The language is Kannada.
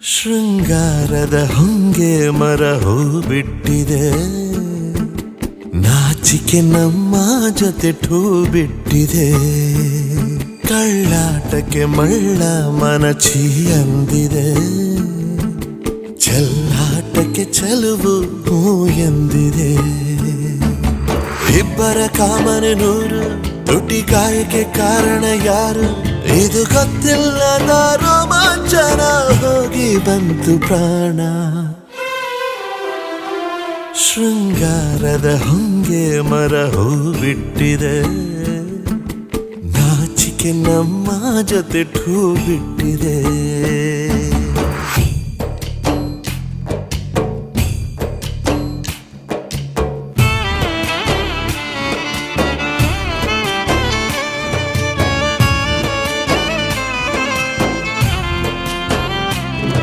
ಶೃಂಗಾರದ ಹೊಂಗೆ ಮರ ಹೂ ಬಿಟ್ಟಿದೆ, ನಾಚಿಕೆ ನಮ್ಮ ಜೊತೆ ಠೂ ಬಿಟ್ಟಿದೆ. ಕಳ್ಳಾಟಕ್ಕೆ ಮಳ್ಳ ಮನಚಿ ಅಂದಿದೆ, ಚೆಲ್ಲಾಟಕ್ಕೆ ಚೆಲುವು ಹೂ ಎಂದಿದೆ. ಇಬ್ಬರ ಕಾಮನೆ ನೂರು, ತುಟಿ ಗಾಯಕ್ಕೆ ಕಾರಣ ಯಾರು? ಇದು ಗೊತ್ತಿಲ್ಲದ ರೋಮಾಂಚನ, ಹೋಗಿ ಬಂತು ಪ್ರಾಣ. ಶೃಂಗಾರದ ಹೊಂಗೆ ಮರ ಹೂ ಬಿಟ್ಟಿದೆ, ನಾಚಿಕೆ ನಮ್ಮ ಜೊತೆ ಠೂ ಬಿಟ್ಟಿದೆ.